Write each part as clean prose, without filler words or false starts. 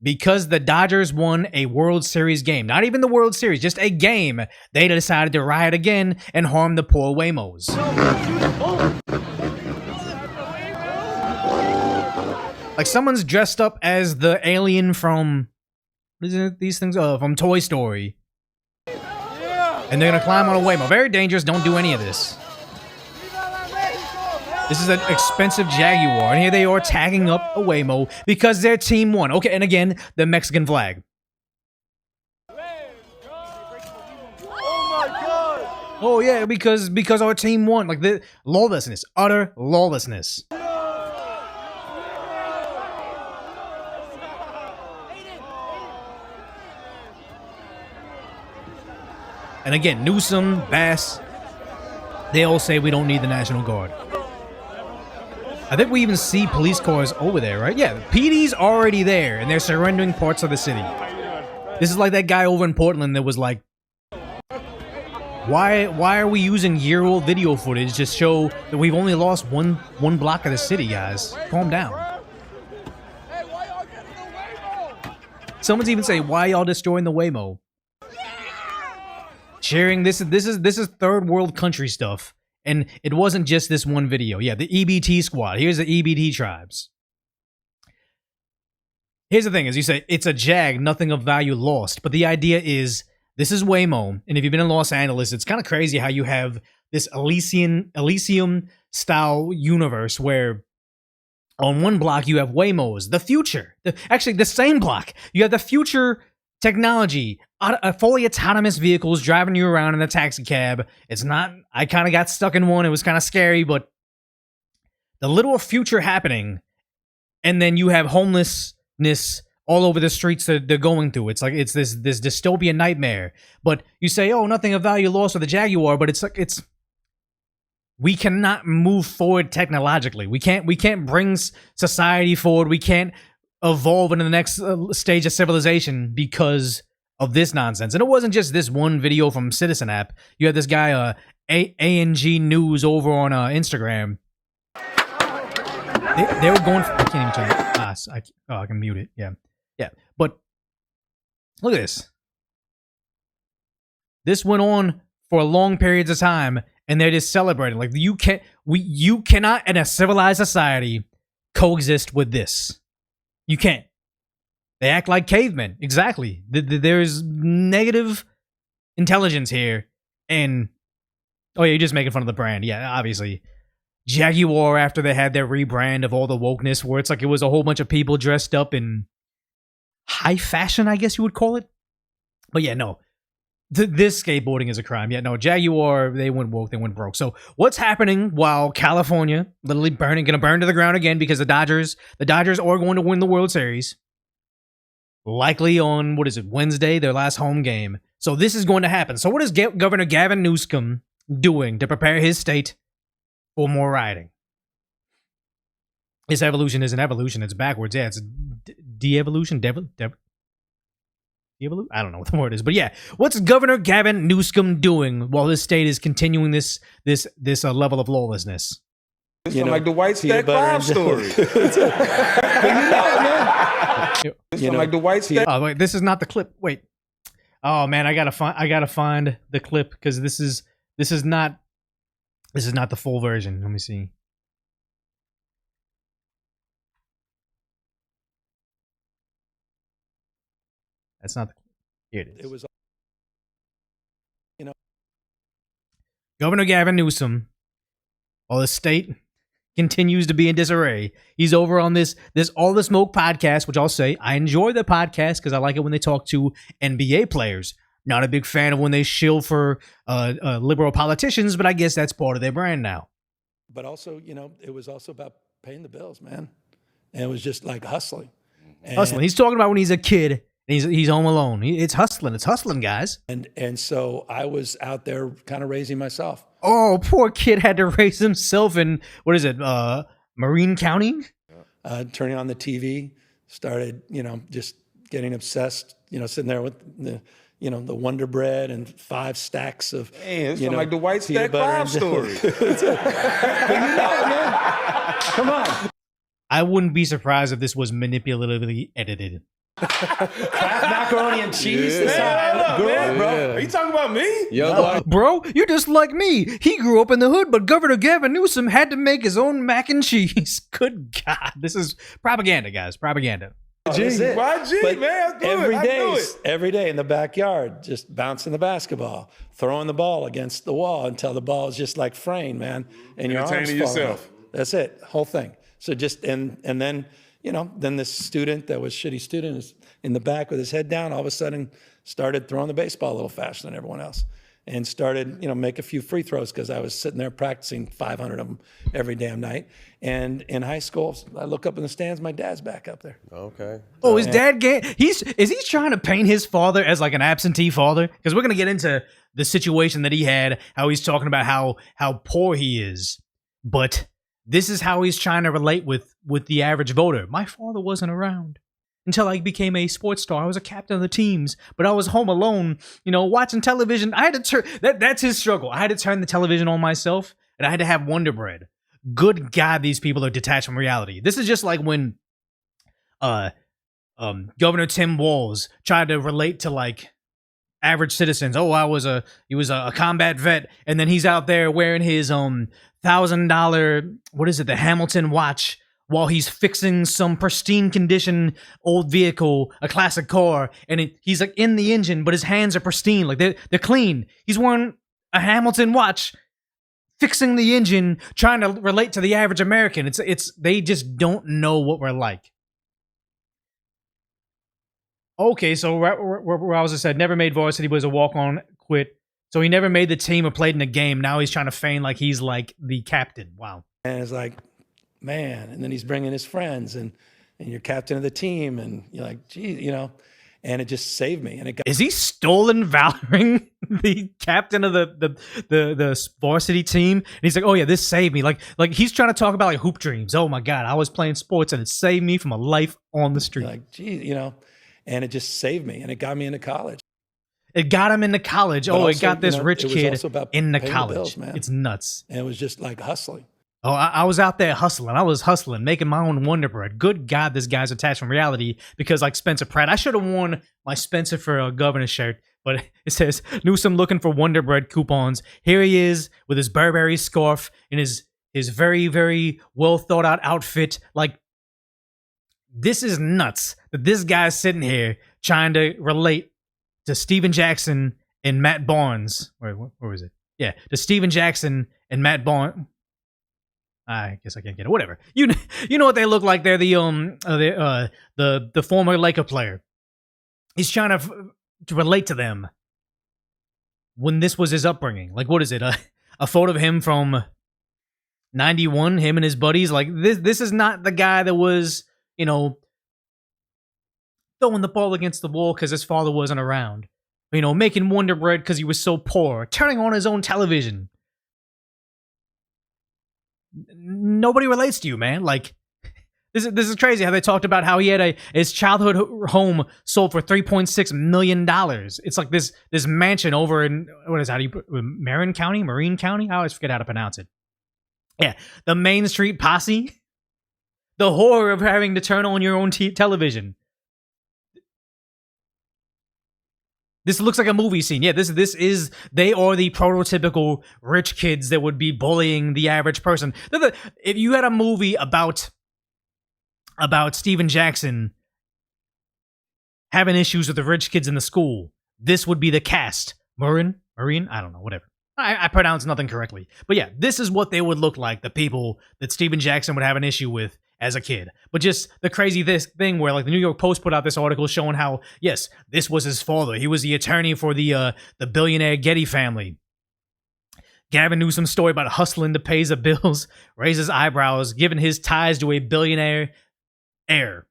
because the Dodgers won a World Series game, not even the World Series, just a game, they decided to riot again and harm the poor Waymos. Like someone's dressed up as the alien from, what is it, these things? From Toy Story. And they're gonna climb on a Waymo. Very dangerous, don't do any of this. This is an expensive Jaguar, and here they are tagging up a Waymo because their team won. Okay, and again, the Mexican flag. Oh yeah, because our team won. Like the lawlessness, utter lawlessness. And again, Newsom, Bass, they all say we don't need the National Guard. I think we even see police cars over there, right? Yeah, PD's already there, and they're surrendering parts of the city. This is like that guy over in Portland that was like, why are we using year-old video footage to show that we've only lost one block of the city, guys? Calm down. Someone's even saying, why y'all destroying the Waymo? Sharing this is third world country stuff. And it wasn't just this one video. Yeah, the EBT squad. Here's the EBT tribes. Here's the thing, as you say, it's a Jag, nothing of value lost. But the idea is, this is Waymo, and if you've been in Los Angeles, it's kind of crazy how you have this Elysium-style universe where on one block you have Waymos, the future. Actually, the same block. You have the future technology, fully autonomous vehicles driving you around in a taxi cab. It's not, I kind of got stuck in one. It was kind of scary, but the little future happening, and then you have homelessness all over the streets that they're going through. It's like, it's this dystopian nightmare. But you say, oh, nothing of value lost with the Jaguar, but it's like, we cannot move forward technologically. We can't bring society forward. We can't evolve into the next stage of civilization because of this nonsense. And it wasn't just this one video from Citizen App. You had this guy, ANG News over on Instagram. They were going for, I can't even turn it. I can mute it. Yeah. But look at this. This went on for long periods of time, and they're just celebrating. Like you cannot in a civilized society coexist with this. You can't. They act like cavemen. Exactly. There's negative intelligence here. And, oh yeah, you're just making fun of the brand. Yeah, obviously. Jaguar, after they had their rebrand of all the wokeness, where it's like it was a whole bunch of people dressed up in high fashion, I guess you would call it. But yeah, no. This skateboarding is a crime. Yeah, no, Jaguar, they went woke, they went broke. So what's happening while California literally gonna burn to the ground again because the Dodgers are going to win the World Series. Likely on, what is it, Wednesday, their last home game. So this is going to happen. So what is Governor Gavin Newsom doing to prepare his state for more rioting? This evolution isn't evolution, it's backwards. Yeah, it's de-evolution, I don't know what the word is, but yeah, what's Governor Gavin Newsom doing while this state is continuing this level of lawlessness? You know, like the White Stack 5 story. Like the White Stack. Oh wait, this is not the clip. Wait. Oh man, I gotta find the clip because this is not the full version. Let me see. That's not the clip. Here it is. It was, you know, Governor Gavin Newsom, while the state continues to be in disarray, he's over on this All the Smoke podcast, which I'll say I enjoy the podcast because I like it when they talk to NBA players. Not a big fan of when they shill for liberal politicians, but I guess that's part of their brand now. but also, you know, it was also about paying the bills, man. And it was just like hustling. Hustling. He's talking about when he's a kid. He's home alone. It's hustling. It's hustling, guys. And so I was out there kind of raising myself. Oh, poor kid had to raise himself in, what is it, Marine County? Turning on the TV, started, you know, just getting obsessed, you know, sitting there with the, you know, the Wonder Bread and 5 stacks of, it's you know, like the White Stack 5 story. Come on. I wouldn't be surprised if this was manipulatively edited. Kraft macaroni and cheese. Man, That's how I grew up, bro. Are you talking about me? Yo, Bro, you're just like me. He grew up in the hood, but Governor Gavin Newsom had to make his own mac and cheese. Good God. This is propaganda, guys. Propaganda. That's it. YG, But man, I do every it. I day, do it. every day in the backyard, just bouncing the basketball, throwing the ball against the wall until the ball is just like fraying, man, and your arms Entertaining falling yourself. off. That's it, whole thing. So just and then then this student that was shitty student is in the back with his head down. All of a sudden, started throwing the baseball a little faster than everyone else, and started make a few free throws because I was sitting there practicing 500 of them every damn night. And in high school, I look up in the stands, my dad's back up there. okay. Oh, his dad is he trying to paint his father as like an absentee father? Because we're gonna get into the situation that he had, how he's talking about how poor he is. But this is how he's trying to relate with the average voter. My father wasn't around until I became a sports star. I was a captain of the teams, but I was home alone, watching television. I had to turn that's his struggle. I had to turn the television on myself, and I had to have Wonder Bread. Good God, these people are detached from reality. This is just like when Governor Tim Walz tried to relate to like average citizens. Oh, he was a combat vet, and then he's out there wearing his $1,000 the Hamilton watch while he's fixing some pristine condition old vehicle, a classic car, and he's like in the engine, but his hands are pristine, like they're clean. He's wearing a Hamilton watch, fixing the engine, trying to relate to the average American. It's they just don't know what we're like. Okay, so Rouser said never made varsity, was a walk-on, quit. So he never made the team or played in a game. Now he's trying to feign like he's like the captain. Wow. And it's like, man, and then he's bringing his friends and you're captain of the team and you're like, gee, and it just saved me. And it got Is he stolen valoring the captain of the varsity team? And he's like, oh yeah, this saved me. Like he's trying to talk about like hoop dreams. Oh my God, I was playing sports and it saved me from a life on the street. like, gee, and it just saved me and it got me into college. It got him into college. But Oh, also, it got this rich it was kid also about into paying the college. bills, man. It's nuts. And it was just like hustling. Oh, I was out there hustling. I was hustling, making my own Wonder Bread. Good God, this guy's attached from reality because like Spencer Pratt. I should have worn my Spencer for a governor shirt, but it says Newsom looking for Wonder Bread coupons. Here he is with his Burberry scarf and his very, very well thought out outfit. Like, this is nuts that this guy's sitting here trying to relate to Steven Jackson and Matt Barnes. Where was it? Yeah, to Steven Jackson and Matt Barnes. I guess I can't get it. Whatever. You know what they look like. They're the former Laker player. He's trying to relate to them when this was his upbringing. Like, what is it? A photo of him from 91, him and his buddies. Like, this is not the guy that was, throwing the ball against the wall because his father wasn't around. Making Wonder Bread because he was so poor. Turning on his own television. Nobody relates to you, man. Like, this is crazy how they talked about how he had his childhood home sold for $3.6 million. It's like this mansion over in, how do you put, Marine County? I always forget how to pronounce it. Yeah, the Main Street Posse. The horror of having to turn on your own television. This looks like a movie scene. Yeah, they are the prototypical rich kids that would be bullying the average person. If you had a movie about Steven Jackson having issues with the rich kids in the school, this would be the cast. Marine? I don't know, whatever. I pronounced nothing correctly. But yeah, this is what they would look like, the people that Steven Jackson would have an issue with as a kid. But just the crazy thing where like the New York Post put out this article showing how, yes, this was his father. He was the attorney for the billionaire Getty family. Gavin Newsom's story about hustling to pay the bills raises eyebrows, given his ties to a billionaire heir.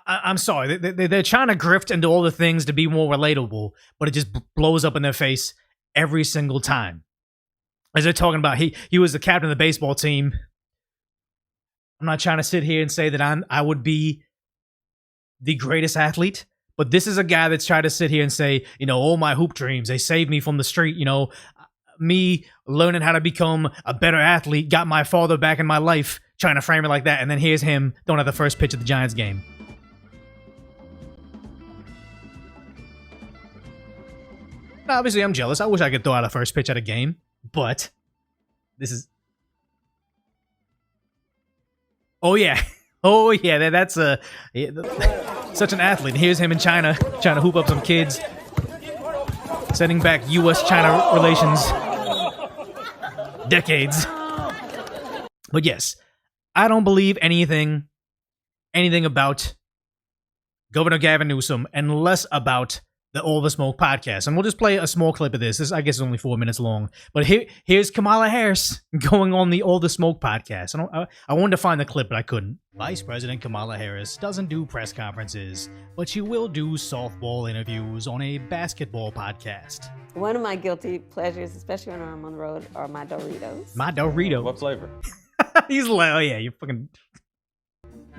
I'm sorry. They're trying to grift into all the things to be more relatable, but it just blows up in their face every single time. As they're talking about, he was the captain of the baseball team. I'm not trying to sit here and say that I would be the greatest athlete, but this is a guy that's trying to sit here and say, oh, my hoop dreams, they saved me from the street. me learning how to become a better athlete got my father back in my life, trying to frame it like that. And then here's him throwing out the first pitch of the Giants game. Obviously, I'm jealous. I wish I could throw out a first pitch at a game, but this is... Oh, yeah. Oh, yeah, that's such an athlete. Here's him in China, trying to hoop up some kids, sending back U.S.-China relations decades. But yes, I don't believe anything about Governor Gavin Newsom and less about the All the Smoke podcast. And we'll just play a small clip of this. This, I guess, is only 4 minutes long. But here's Kamala Harris going on the All the Smoke podcast. I wanted to find the clip, but I couldn't. Vice President Kamala Harris doesn't do press conferences, but she will do softball interviews on a basketball podcast. One of my guilty pleasures, especially when I'm on the road, are my Doritos. My Doritos. What flavor? He's like, oh yeah, you're fucking...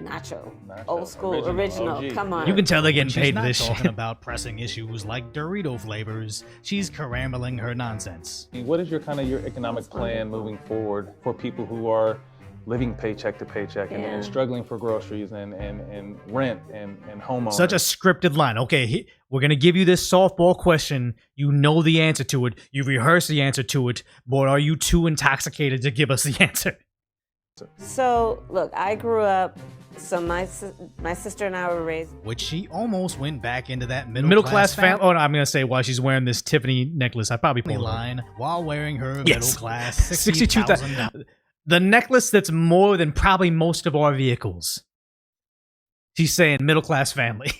Nacho. Old school, original. Come on. You can tell they're getting paid for this shit. She's not talking about pressing issues like Dorito flavors. She's carammeling her nonsense. What is your economic plan moving forward for people who are living paycheck to paycheck and struggling for groceries and rent and homeowners? Such a scripted line. Okay, we're going to give you this softball question. You know the answer to it. You've rehearsed the answer to it. But are you too intoxicated to give us the answer? So, look, I grew up... So my sister and I were raised... Which she almost went back into that middle class family. Oh, no, I'm going to say why she's wearing this Tiffany necklace. I probably pulled line while wearing her middle class $62,000. The necklace that's more than probably most of our vehicles. She's saying middle class family.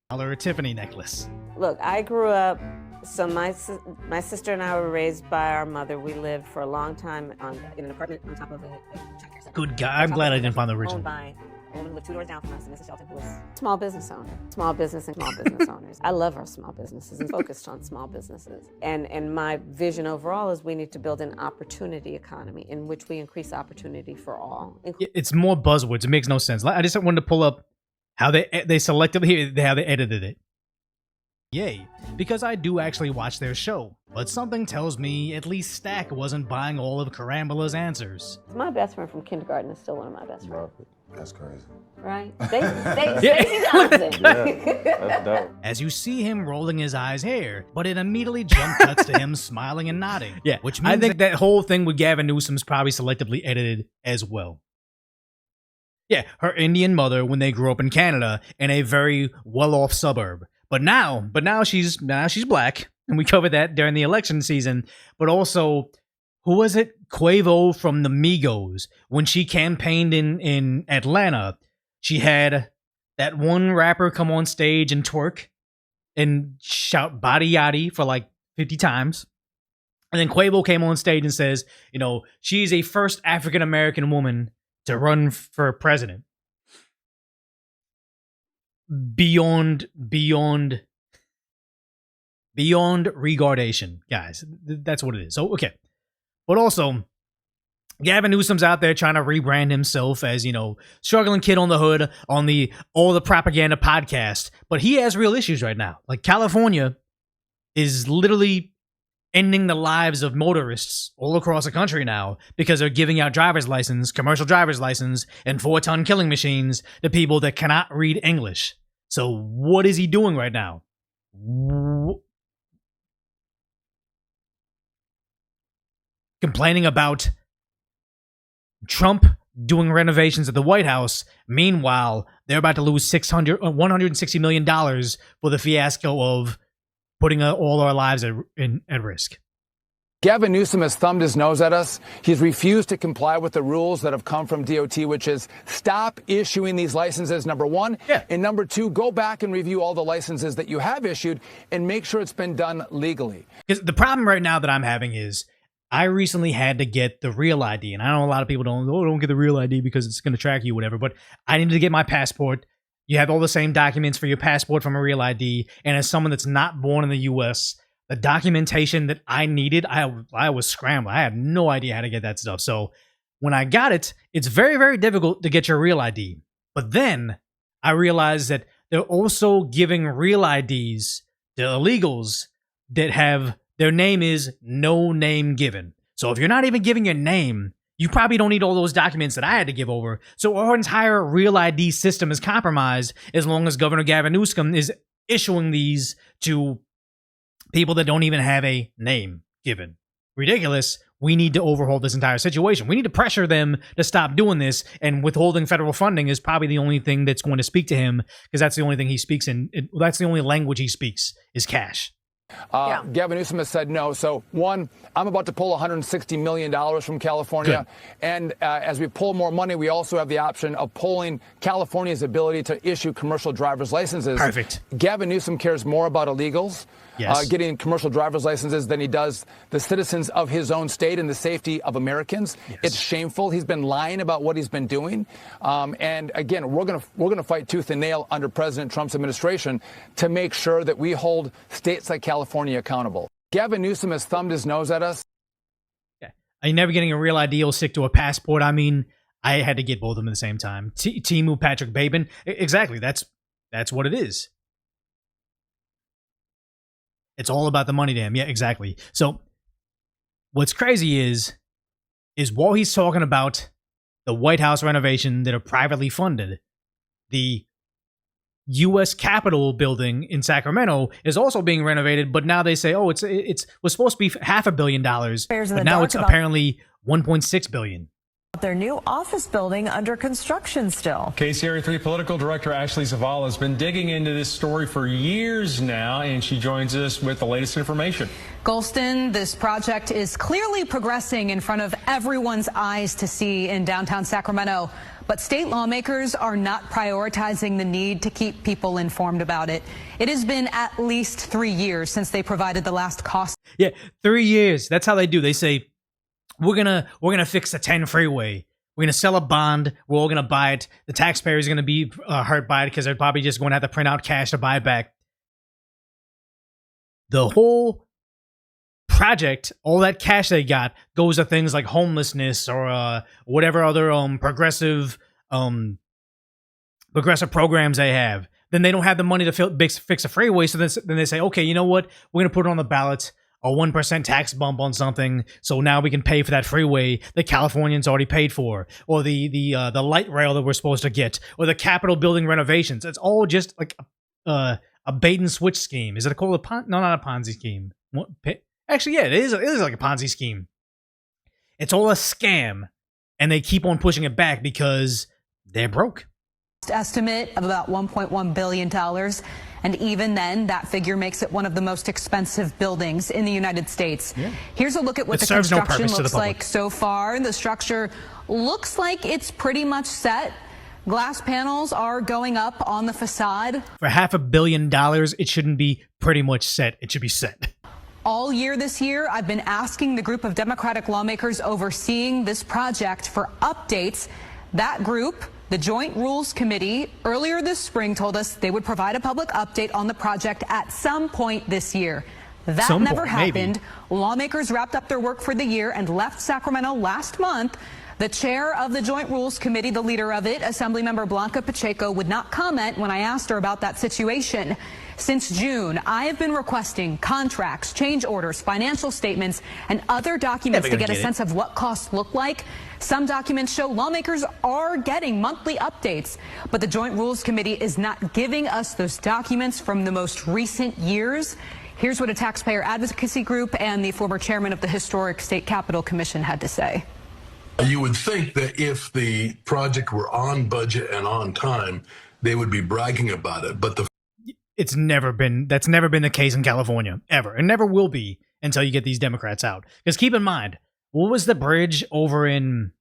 A Tiffany necklace. Look, I grew up... So my sister and I were raised by our mother. We lived for a long time in an apartment on top of a childcare center. Good God. I'm glad I didn't find the original. Owned by a woman who lived 2 doors down from us, and Mrs. Shelton, who was a small business owner. Small business and small business owners. I love our small businesses and focused on small businesses. And my vision overall is we need to build an opportunity economy in which we increase opportunity for all. It's more buzzwords. It makes no sense. I just wanted to pull up how they selected here, how they edited it. Yay, because I do actually watch their show, but something tells me at least Stack wasn't buying all of Karambola's answers. My best friend from kindergarten is still one of my best friends. That's crazy. Right? Stacey Johnson. That's dope. As you see him rolling his eyes here, but it immediately jump cuts to him smiling and nodding. Yeah, which means I think that whole thing with Gavin Newsom's probably selectively edited as well. Yeah, her Indian mother when they grew up in Canada in a very well-off suburb. But now she's black, and we covered that during the election season. But also, who was it? Quavo from the Migos. When she campaigned in Atlanta, she had that one rapper come on stage and twerk and shout "Body Yaddy" for like 50 times. And then Quavo came on stage and says, you know, she's a first African American woman to run for president. Beyond regardation, guys. That's what it is. So, okay. But also, Gavin Newsom's out there trying to rebrand himself as, you know, struggling kid on the hood on the All the Propaganda podcast. But he has real issues right now. Like, California is literally ending the lives of motorists all across the country now because they're giving out commercial driver's license, and 4-ton killing machines to people that cannot read English. So what is he doing right now? Complaining about Trump doing renovations at the White House. Meanwhile, they're about to lose $160 million for the fiasco of putting all our lives at risk. Gavin Newsom has thumbed his nose at us. He's refused to comply with the rules that have come from DOT, which is stop issuing these licenses, number one. Yeah. And number two, go back and review all the licenses that you have issued and make sure it's been done legally. Because the problem right now that I'm having is I recently had to get the real ID. And I know a lot of people don't get the real ID because it's going to track you, whatever. But I needed to get my passport. You have all the same documents for your passport from a real ID. And as someone that's not born in the U.S., the documentation that I needed, I was scrambling. I had no idea how to get that stuff. So when I got it, it's very, very difficult to get your real ID. But then I realized that they're also giving real IDs to illegals that have their name is no name given. So if you're not even giving your name, you probably don't need all those documents that I had to give over. So our entire Real ID system is compromised as long as Governor Gavin Newsom is issuing these to people that don't even have a name given. Ridiculous. We need to overhaul this entire situation. We need to pressure them to stop doing this, and withholding federal funding is probably the only thing that's going to speak to him, because that's the only thing he speaks in. That's the only language he speaks is cash. Gavin Newsom has said no. So, one, I'm about to pull $160 million from California. Good. And as we pull more money, we also have the option of pulling California's ability to issue commercial driver's licenses. Perfect. Gavin Newsom cares more about illegals getting commercial driver's licenses than he does the citizens of his own state and the safety of Americans. Yes. It's shameful. He's been lying about what he's been doing. And again, we're gonna fight tooth and nail under President Trump's administration to make sure that we hold states like California accountable. Gavin Newsom has thumbed his nose at us. Yeah. Are you never getting a Real ID or stick to a passport? I mean, I had to get both of them at the same time. Timu Patrick Babin. Exactly. That's what it is. It's all about the money to him. Yeah, exactly. So what's crazy is while he's talking about the White House renovation that are privately funded, the U.S. Capitol building in Sacramento is also being renovated, but now they say, oh, it was supposed to be $500 million, but now it's apparently $1.6 billion. Their new office building under construction still. KCRA 3 political director Ashley Zavala has been digging into this story for years now, and she joins us with the latest information. Golston, this project is clearly progressing in front of everyone's eyes to see in downtown Sacramento, but state lawmakers are not prioritizing the need to keep people informed about it. It has been at least 3 years since they provided the last cost. Yeah, 3 years. That's how they do. They say, we're gonna fix the 10 freeway. We're gonna sell a bond. We're all gonna buy it. The taxpayers are gonna be hurt by it because they're probably just going to have to print out cash to buy it back. The whole project, all that cash they got, goes to things like homelessness or whatever other progressive programs they have. Then they don't have the money to fix a freeway, so then they say, okay, you know what? We're gonna put it on the ballot. A 1% tax bump on something, so now we can pay for that freeway that Californians already paid for, or the light rail that we're supposed to get, or the Capitol building renovations. It's all just like a bait and switch scheme. Is it called a no, not a Ponzi scheme? What? Actually, yeah, it is like a Ponzi scheme. It's all a scam, and they keep on pushing it back because they're broke. Estimate of about $1.1 billion. And even then, that figure makes it one of the most expensive buildings in the United States. Yeah. Here's a look at what the construction looks like so far. The structure looks like it's pretty much set. Glass panels are going up on the facade. For $500 million, it shouldn't be pretty much set. It should be set. All year this year, I've been asking the group of Democratic lawmakers overseeing this project for updates. That group, the Joint Rules Committee, earlier this spring told us they would provide a public update on the project at some point this year. That never happened. Maybe. Lawmakers wrapped up their work for the year and left Sacramento last month. The chair of the Joint Rules Committee, the leader of it, Assemblymember Blanca Pacheco, would not comment when I asked her about that situation. Since June, I have been requesting contracts, change orders, financial statements, and other documents to get a sense of what costs look like. Some documents show lawmakers are getting monthly updates, but the Joint Rules Committee is not giving us those documents from the most recent years. Here's what a taxpayer advocacy group and the former chairman of the Historic State Capitol Commission had to say. You would think that if the project were on budget and on time, they would be bragging about it, but that's never been the case in California, ever. It never will be until you get these Democrats out. Because keep in mind, what was the bridge over in,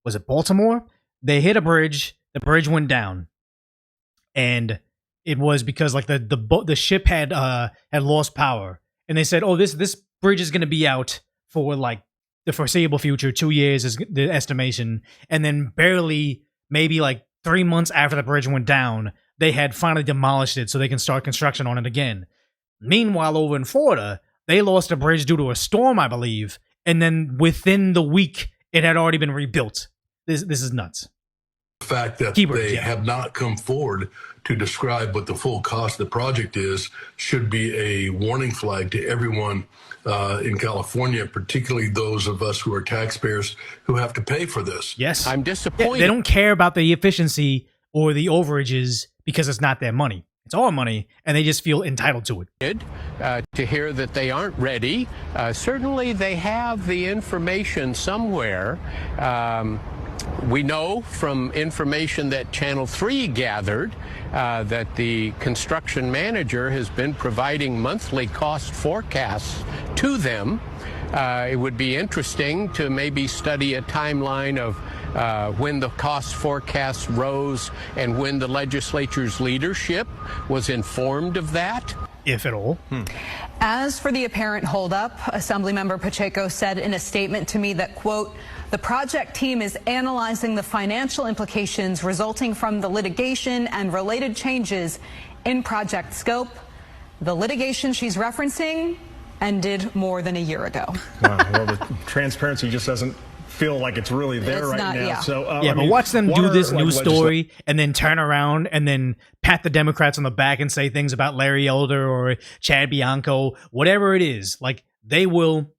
was it Baltimore? They hit a bridge, the bridge went down. And it was because like the ship had lost power. And they said, oh, this bridge is going to be out for like the foreseeable future, 2 years is the estimation. And then barely, maybe like 3 months after the bridge went down, they had finally demolished it so they can start construction on it again. Meanwhile, over in Florida, they lost a bridge due to a storm, I believe. And then within the week, it had already been rebuilt. This is nuts. fact that they have not come forward to describe what the full cost of the project is should be a warning flag to everyone in California, particularly those of us who are taxpayers who have to pay for this. Yes. I'm disappointed. They don't care about the efficiency or the overages because it's not their money. It's our money, and they just feel entitled to it. To hear that they aren't ready. Certainly they have the information somewhere. We know from information that Channel 3 gathered that the construction manager has been providing monthly cost forecasts to them. It would be interesting to maybe study a timeline of when the cost forecasts rose and when the legislature's leadership was informed of that. If at all. As for the apparent holdup, Assemblymember Pacheco said in a statement to me that, quote, the project team is analyzing the financial implications resulting from the litigation and related changes in project scope. The litigation she's referencing ended more than a year ago. Wow, well, the transparency just doesn't feel like it's really there now. Yeah. So, but watch them do this news story and then turn around and then pat the Democrats on the back and say things about Larry Elder or Chad Bianco, whatever it is. Like, they'll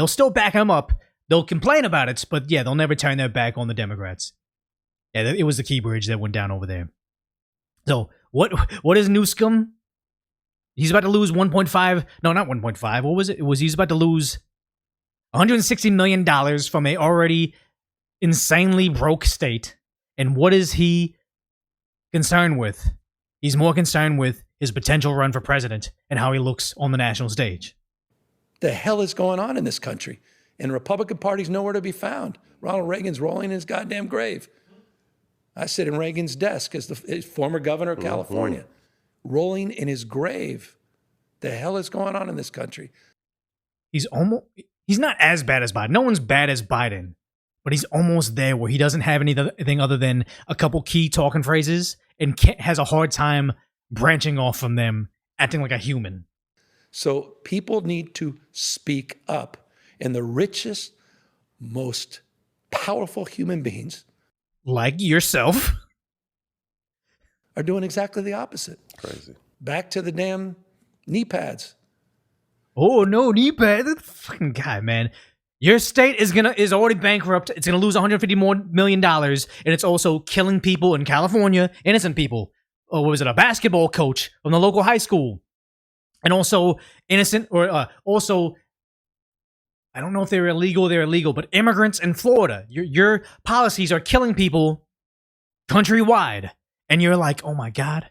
still back them up. They'll complain about it, but yeah, they'll never turn their back on the Democrats. Yeah, it was the Key Bridge that went down over there. So what is Newsom? He's about to lose 1.5. No, not 1.5. What was it? He's about to lose $160 million from a already insanely broke state. And what is he concerned with? He's more concerned with his potential run for president and how he looks on the national stage. The hell is going on in this country? And the Republican Party's nowhere to be found. Ronald Reagan's rolling in his goddamn grave. I sit in Reagan's desk as the former governor of California, rolling in his grave. The hell is going on in this country? He's not as bad as Biden. No one's bad as Biden, but he's almost there where he doesn't have anything other than a couple key talking phrases and has a hard time branching off from them, acting like a human. So people need to speak up. And the richest, most powerful human beings, like yourself, are doing exactly the opposite. Crazy. Back to the damn knee pads. Oh no, knee pad! That fucking guy, man. Your state is already bankrupt. It's gonna lose $150 million, and it's also killing people in California, innocent people. Or what was it? A basketball coach from the local high school, and also innocent, or also, I don't know if they're illegal, but immigrants in Florida. Your policies are killing people countrywide, and you're like, oh my God,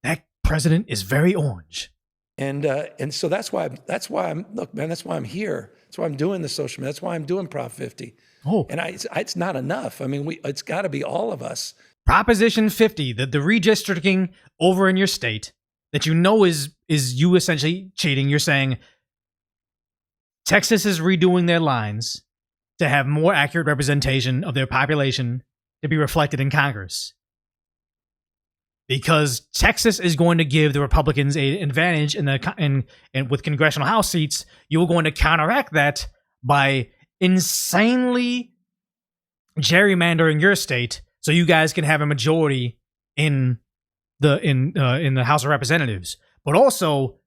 that president is very orange. And so that's why I'm here. That's why I'm doing the social media. That's why I'm doing Prop 50. Oh, and it's not enough. I mean, it's got to be all of us. Proposition 50, the redistricting over in your state that you know is you essentially cheating. You're saying Texas is redoing their lines to have more accurate representation of their population to be reflected in Congress. Because Texas is going to give the Republicans an advantage in with congressional House seats, you're going to counteract that by insanely gerrymandering your state so you guys can have a majority in the House of Representatives. But also,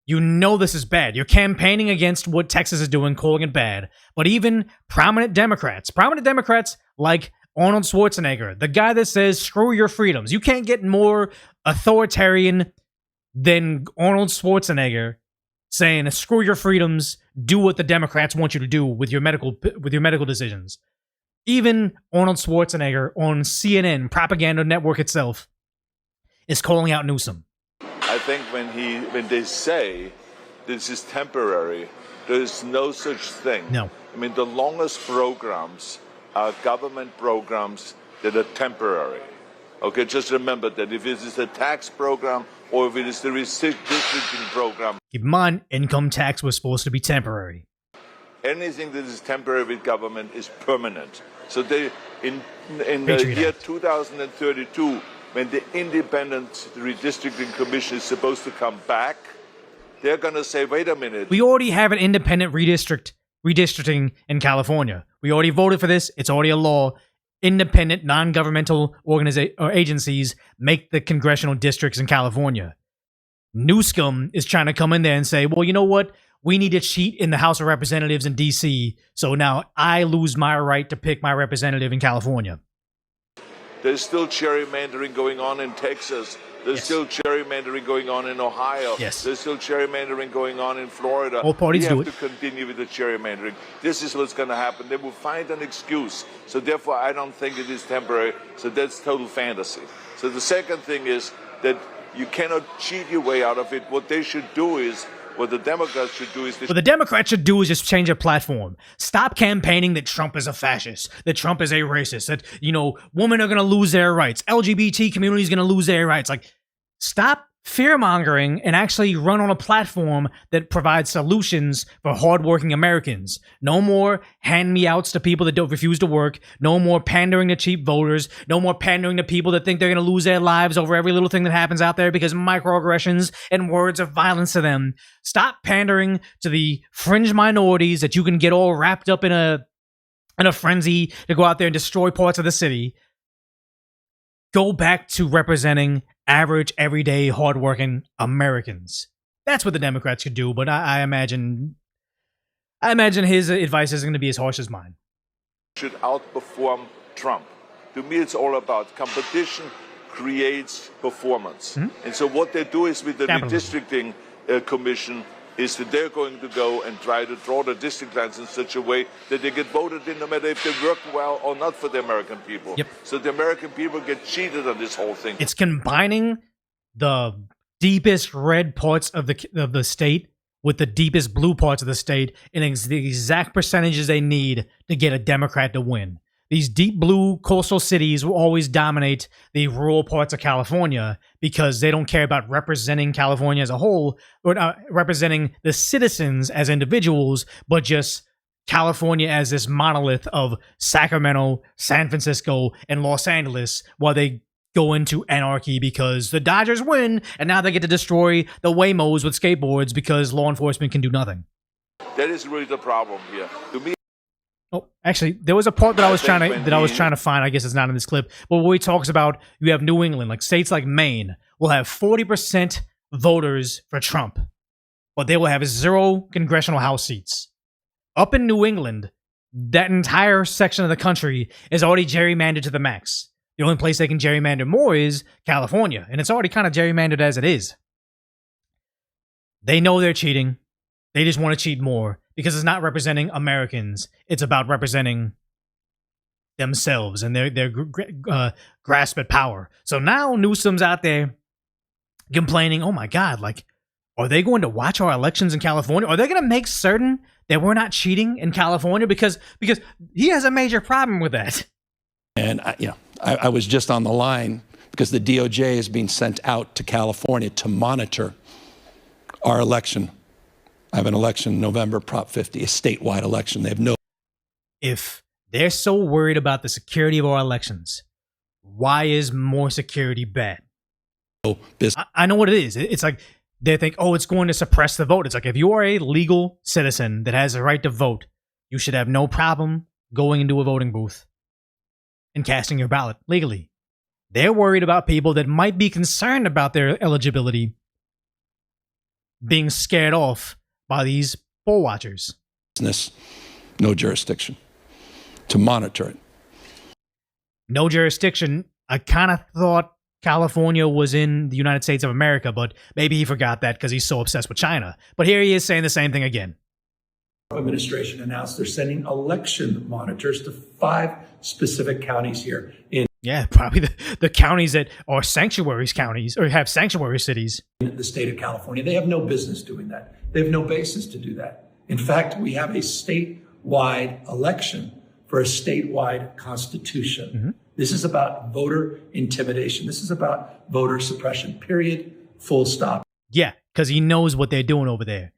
you know this is bad. You're campaigning against what Texas is doing, calling it bad. But even prominent Democrats like Arnold Schwarzenegger, the guy that says, screw your freedoms. You can't get more authoritarian than Arnold Schwarzenegger saying, screw your freedoms, do what the Democrats want you to do with your medical decisions. Even Arnold Schwarzenegger on CNN, propaganda network itself, is calling out Newsom. I think when they say this is temporary, there is no such thing. No. I mean, the longest programs are government programs that are temporary. Okay, just remember that if it is a tax program or if it is the redistricting program. Keep in mind, income tax was supposed to be temporary. Anything that is temporary with government is permanent. So in the year 2032, when the independent redistricting commission is supposed to come back, they're going to say, wait a minute. We already have an independent redistrict redistricting in California. We already voted for this. It's already a law. Independent, non-governmental agencies make the congressional districts in California. Newsom is trying to come in there and say, well, you know what? We need to cheat in the House of Representatives in D.C., so now I lose my right to pick my representative in California. There's still gerrymandering going on in Texas. There's still gerrymandering going on in Ohio. Yes. There's still gerrymandering going on in Florida. All parties do it. We have to continue with the gerrymandering. This is what's going to happen. They will find an excuse. So therefore, I don't think it is temporary. So that's total fantasy. So the second thing is that you cannot cheat your way out of it. What they should do is, what the Democrats should do is... What the Democrats should do is just change their platform. Stop campaigning that Trump is a fascist, that Trump is a racist, that, you know, women are going to lose their rights, LGBT community is going to lose their rights. Like, stop fear-mongering and actually run on a platform that provides solutions for hardworking Americans. No more hand-me-outs to people that don't refuse to work. No more pandering to cheap voters. No more pandering to people that think they're going to lose their lives over every little thing that happens out there because microaggressions and words of violence to them. Stop pandering to the fringe minorities that you can get all wrapped up in a frenzy to go out there and destroy parts of the city. Go back to representing average, everyday, hardworking Americans. That's what the Democrats could do, but I imagine his advice isn't going to be as harsh as mine. Should outperform Trump. To me, it's all about competition creates performance. And so what they do is with the redistricting commission is that they're going to go and try to draw the district lines in such a way that they get voted in no matter if they work well or not for the American people. Yep. So the American people get cheated on this whole thing. It's combining the deepest red parts of the state with the deepest blue parts of the state in the exact percentages they need to get a Democrat to win. These deep blue coastal cities will always dominate the rural parts of California because they don't care about representing California as a whole or representing the citizens as individuals, but just California as this monolith of Sacramento, San Francisco, and Los Angeles while they go into anarchy because the Dodgers win and now they get to destroy the Waymos with skateboards because law enforcement can do nothing. That is really the problem here. To me, oh, actually, there was a part that I was trying to find. I guess it's not in this clip, but where he talks about you have New England, like states like Maine, will have 40% voters for Trump, but they will have 0 congressional House seats. Up in New England, that entire section of the country is already gerrymandered to the max. The only place they can gerrymander more is California, and it's already kind of gerrymandered as it is. They know they're cheating. They just want to cheat more because it's not representing Americans. It's about representing themselves and their grasp at power. So now Newsom's out there complaining, oh my God, like, are they going to watch our elections in California? Are they going to make certain that we're not cheating in California? Because he has a major problem with that. And, I was just on the line because the DOJ is being sent out to California to monitor our election. I have an election in November, Prop 50, a statewide election. They have no... If they're so worried about the security of our elections, why is more security bad? I know what it is. It's like they think, oh, it's going to suppress the vote. It's like if you are a legal citizen that has a right to vote, you should have no problem going into a voting booth and casting your ballot legally. They're worried about people that might be concerned about their eligibility being scared off by these poll watchers. No jurisdiction to monitor it. No jurisdiction. I kind of thought California was in the United States of America, but maybe he forgot that because he's so obsessed with China. But here he is saying the same thing again. Administration announced they're sending election monitors to 5 specific counties here in probably the counties that are sanctuaries counties or have sanctuary cities in the state of California. They have no business doing that. They have no basis to do that. In fact, we have a statewide election for a statewide constitution. Mm-hmm. This is about voter intimidation. This is about voter suppression, period, full stop. Yeah, because he knows what they're doing over there.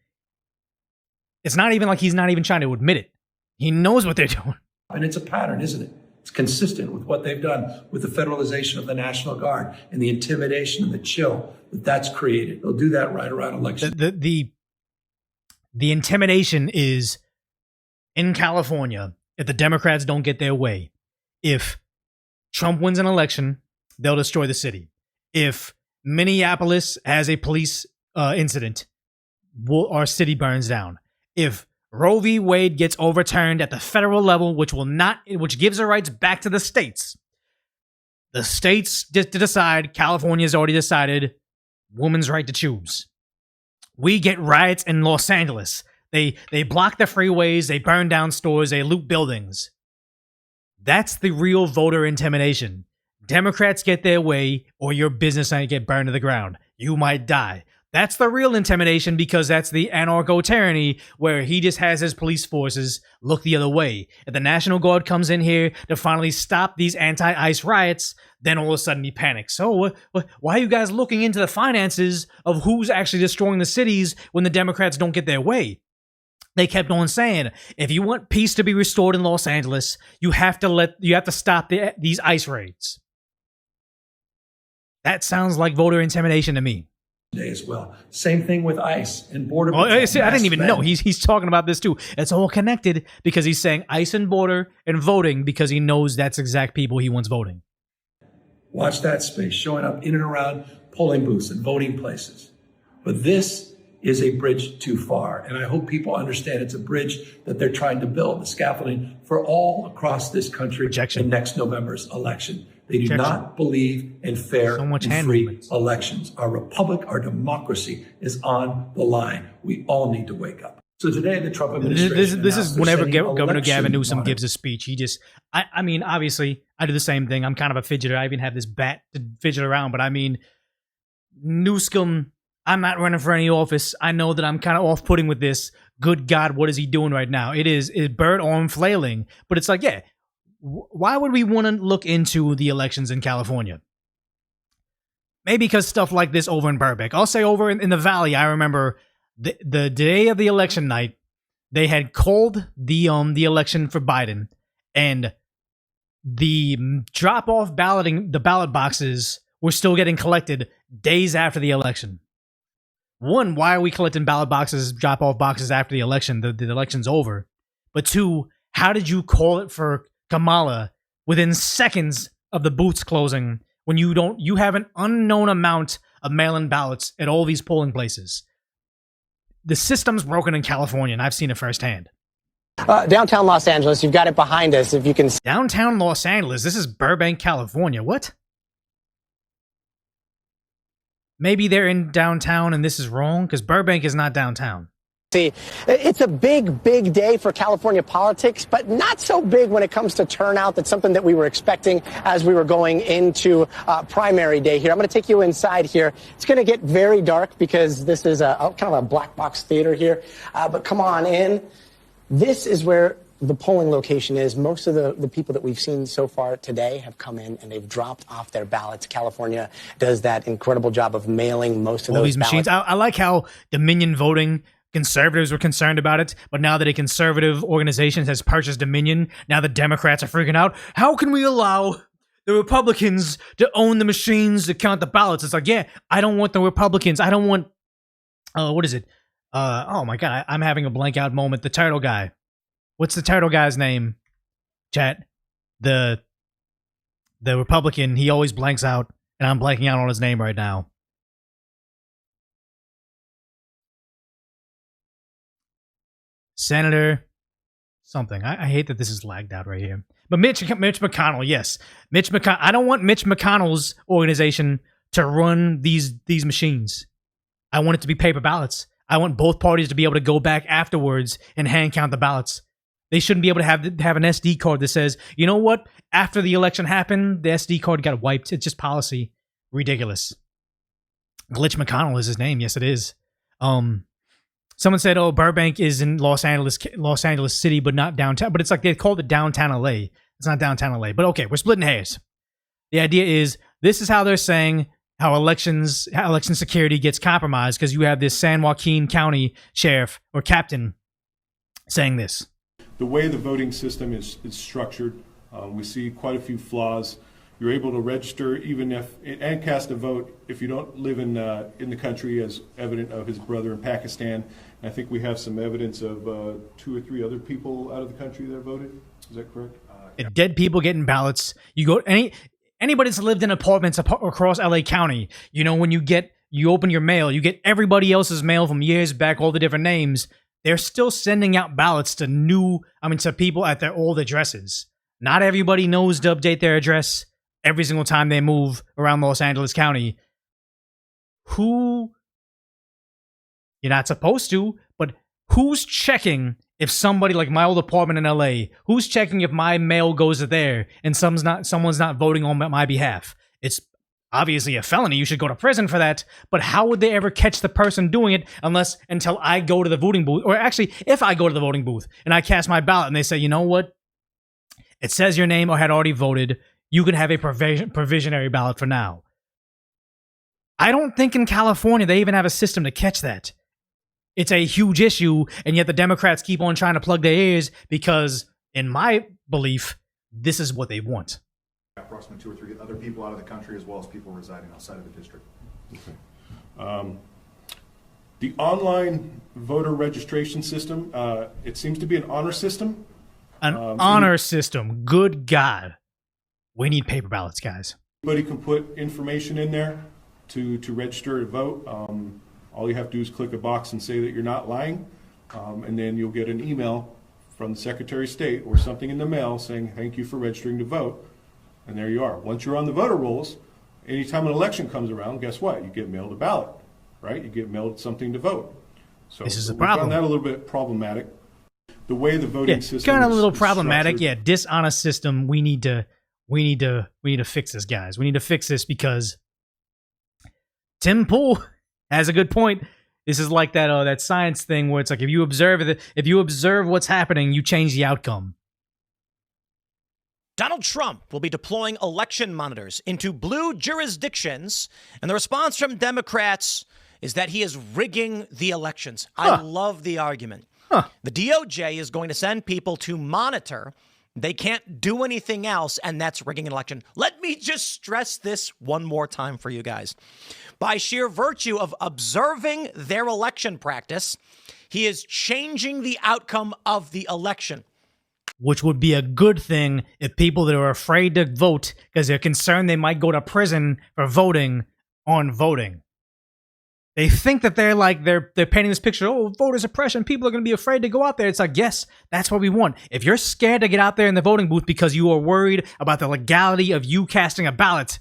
It's not even like he's not even trying to admit it. He knows what they're doing. And it's a pattern, isn't it? It's consistent with what they've done with the federalization of the National Guard and the intimidation and the chill that's created. They'll do that right around elections. The intimidation is in California, if the Democrats don't get their way, if Trump wins an election, they'll destroy the city. If Minneapolis has a police incident, our city burns down. If Roe v. Wade gets overturned at the federal level, which gives the rights back to the states just to decide. California's already decided women's right to choose. We get riots in Los Angeles. They block the freeways, they burn down stores, they loot buildings. That's the real voter intimidation. Democrats get their way, or your business might get burned to the ground. You might die. That's the real intimidation, because that's the anarcho-tyranny where he just has his police forces look the other way. If the National Guard comes in here to finally stop these anti-ICE riots, then all of a sudden he panics. So why are you guys looking into the finances of who's actually destroying the cities when the Democrats don't get their way? They kept on saying, if you want peace to be restored in Los Angeles, you have to stop these ICE raids. That sounds like voter intimidation to me. As well. Same thing with ICE and border. I didn't even know he's talking about this too. It's all connected, because he's saying ICE and border and voting, because he knows that's exact people he wants voting. Watch that space showing up in and around polling booths and voting places. But this is a bridge too far, and I hope people understand it's a bridge that they're trying to build, the scaffolding for all across this country in next November's election. They do not believe in fair and free elections. Our republic, our democracy is on the line. We all need to wake up. So today, the Trump administration. This is whenever Governor Gavin Newsom gives a speech, I mean, obviously, I do the same thing. I'm kind of a fidgeter. I even have this bat to fidget around. But I mean, Newsom, I'm not running for any office. I know that I'm kind of off-putting with this. Good God, what is he doing right now? It's bird arm flailing. But it's like, yeah. Why would we want to look into the elections in California? Maybe because stuff like this over in Burbank. I'll say over in the Valley, I remember the day of the election night, they had called the election for Biden, and the drop-off the ballot boxes were still getting collected days after the election. One, why are we collecting ballot boxes, drop-off boxes after the election? The election's over. But two, how did you call it for Kamala within seconds of the booths closing when you have an unknown amount of mail-in ballots at all these polling places? The system's broken in California, and I've seen it firsthand. Downtown Los Angeles, you've got it behind us. If you can. Downtown Los Angeles. This is Burbank, California. What? Maybe they're in downtown and this is wrong, because Burbank is not downtown. See, it's a big, big day for California politics, but not so big when it comes to turnout. That's something that we were expecting as we were going into primary day here. I'm going to take you inside here. It's going to get very dark because this is kind of a black box theater here. But come on in. This is where the polling location is. Most of the people that we've seen so far today have come in and they've dropped off their ballots. California does that incredible job of mailing most of those these machines. I like how Dominion voting, conservatives were concerned about it, but now that a conservative organization has purchased Dominion, now the Democrats are freaking out. How can we allow the Republicans to own the machines to count the ballots? It's like, yeah, I don't want the Republicans. I don't want, what is it? Oh my God, I'm having a blank out moment. The turtle guy. What's the turtle guy's name? Chat. The Republican, he always blanks out, and I'm blanking out on his name right now. Senator something. I hate that this is lagged out right here. But Mitch McConnell, yes. Mitch McConnell. I don't want Mitch McConnell's organization to run these machines. I want it to be paper ballots. I want both parties to be able to go back afterwards and hand count the ballots. They shouldn't be able to have an SD card that says, you know what? After the election happened, the SD card got wiped. It's just policy. Ridiculous. Glitch McConnell is his name. Yes, it is. Someone said, "Oh, Burbank is in Los Angeles City, but not downtown." But it's like they called it downtown LA. It's not downtown LA. But okay, we're splitting hairs. The idea is this is how they're saying how election security gets compromised, because you have this San Joaquin County sheriff or captain saying this. The way the voting system is structured, we see quite a few flaws. You're able to register even if and cast a vote if you don't live in the country, as evident of his brother in Pakistan. And I think we have some evidence of 2 or 3 other people out of the country that voted. Is that correct? Dead people getting ballots. You go anybody that's lived in apartments across LA County. You know, when you open your mail, you get everybody else's mail from years back, all the different names. They're still sending out ballots to people at their old addresses. Not everybody knows to update their address every single time they move around Los Angeles County. You're not supposed to, but who's checking if somebody, like my old apartment in LA, who's checking if my mail goes there and someone's not voting on my behalf? It's obviously a felony. You should go to prison for that. But how would they ever catch the person doing it until I go to the voting booth? Or actually, if I go to the voting booth and I cast my ballot and they say, you know what? It says your name or had already voted. You can have a provisionary ballot for now. I don't think in California they even have a system to catch that. It's a huge issue, and yet the Democrats keep on trying to plug their ears because, in my belief, this is what they want. Approximately 2 or 3 other people out of the country, as well as people residing outside of the district. Okay. The online voter registration system, it seems to be an honor system. An honor system. Good God. We need paper ballots, guys. Anybody can put information in there to register to vote. All you have to do is click a box and say that you're not lying, and then you'll get an email from the Secretary of State or something in the mail saying, thank you for registering to vote. And there you are. Once you're on the voter rolls, anytime an election comes around, guess what? You get mailed a ballot, right? You get mailed something to vote. So this is a problem. problem. We found that a little bit problematic. The way the voting system kind of a little is problematic. structured. Dishonest system. We need to fix this, guys. We need to fix this because Tim Pool has a good point. This is like that science thing where it's like if you observe what's happening, you change the outcome. Donald Trump will be deploying election monitors into blue jurisdictions, and the response from Democrats is that he is rigging the elections. I love the argument. The DOJ is going to send people to monitor. They can't do anything else, and that's rigging an election. Let me just stress this one more time for you guys. By sheer virtue of observing their election practice, he is changing the outcome of the election. Which would be a good thing if people that are afraid to vote because they're concerned they might go to prison for voting aren't voting. They think that they're painting this picture, oh, voter suppression, people are going to be afraid to go out there. It's like, yes, that's what we want. If you're scared to get out there in the voting booth because you are worried about the legality of you casting a ballot,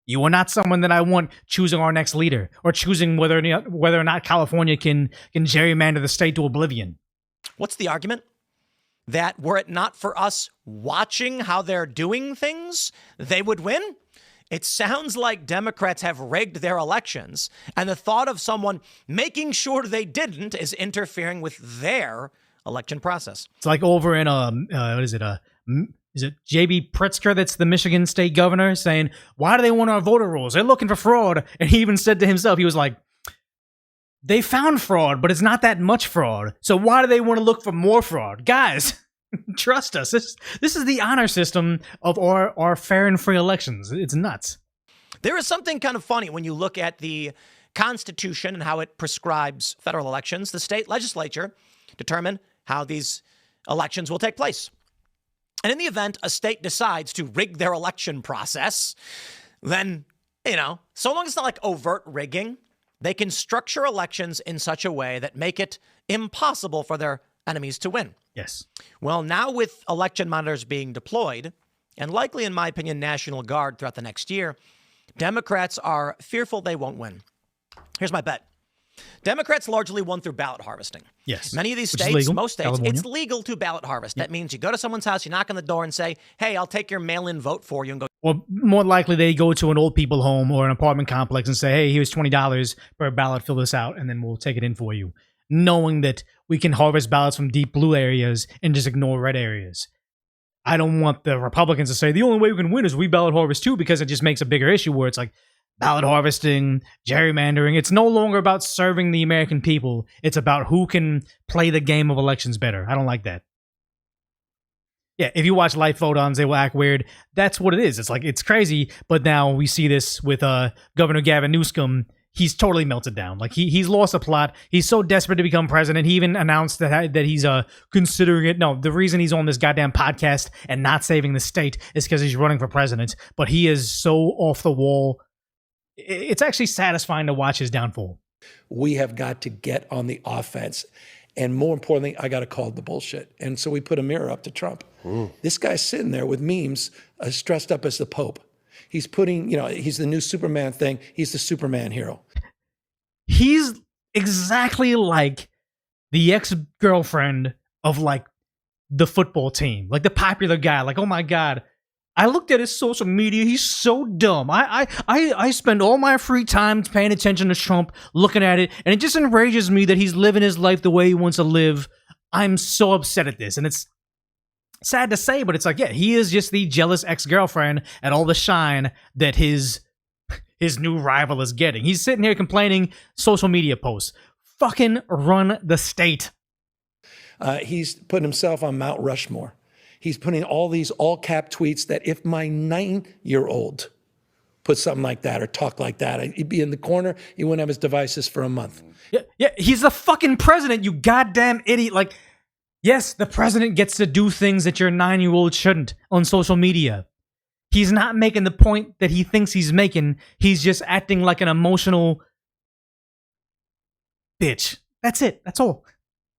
you are not someone that I want choosing our next leader or choosing whether or not California can gerrymander the state to oblivion. What's the argument? That were it not for us watching how they're doing things, they would win? It sounds like Democrats have rigged their elections, and the thought of someone making sure they didn't is interfering with their election process. It's like over in is it J.B. Pritzker, that's the Michigan state governor, saying, why do they want our voter rolls? They're looking for fraud. And he even said to himself, he was like, they found fraud, but it's not that much fraud. So why do they want to look for more fraud? Guys, trust us. This is the honor system of our fair and free elections. It's nuts. There is something kind of funny when you look at the Constitution and how it prescribes federal elections. The state legislature determine how these elections will take place. And in the event a state decides to rig their election process, then, so long as it's not like overt rigging, they can structure elections in such a way that make it impossible for their enemies to win. Yes. Well, now with election monitors being deployed, and likely, in my opinion, National Guard throughout the next year, Democrats are fearful they won't win. Here's my bet. Democrats largely won through ballot harvesting. Yes. Many of these Which is states, legal. most states, California. it's legal to ballot harvest. Yep. That means you go to someone's house, you knock on the door and say, hey, I'll take your mail-in vote for you and go. Or more likely they go to an old people home or an apartment complex and say, hey, here's $20 per a ballot, fill this out, and then we'll take it in for you. Knowing that we can harvest ballots from deep blue areas and just ignore red areas. I don't want the Republicans to say the only way we can win is we ballot harvest too, because it just makes a bigger issue where it's like ballot harvesting, gerrymandering. It's no longer about serving the American people. It's about who can play the game of elections better. I don't like that. Yeah, if you watch live photons, they will act weird. That's what it is. It's like, it's crazy. But now we see this with Governor Gavin Newsom. He's totally melted down. Like he's lost a plot. He's so desperate to become president. He even announced that he's considering it. No, the reason he's on this goddamn podcast and not saving the state is because he's running for president. But he is so off the wall. It's actually satisfying to watch his downfall. We have got to get on the offense. And more importantly, I got to call the bullshit. And so we put a mirror up to Trump. This guy's sitting there with memes dressed up as the Pope. He's putting, he's the new Superman thing. He's the Superman hero. He's exactly like the ex-girlfriend of like the football team, like the popular guy. Like, oh my God, I looked at his social media. He's so dumb. I spend all my free time paying attention to Trump, looking at it, and it just enrages me that he's living his life the way he wants to live. I'm so upset at this, and it's sad to say, but it's like, yeah, he is just the jealous ex-girlfriend and all the shine that his new rival is getting. He's sitting here complaining social media posts. Fucking run the state. He's putting himself on Mount Rushmore. He's putting all these all-cap tweets that if my 9-year-old put something like that or talk like that, he'd be in the corner. He wouldn't have his devices for a month. Yeah, he's the fucking president, you goddamn idiot. Like, yes, the president gets to do things that your 9-year-old shouldn't on social media. He's not making the point that he thinks he's making. He's just acting like an emotional bitch. That's it. That's all.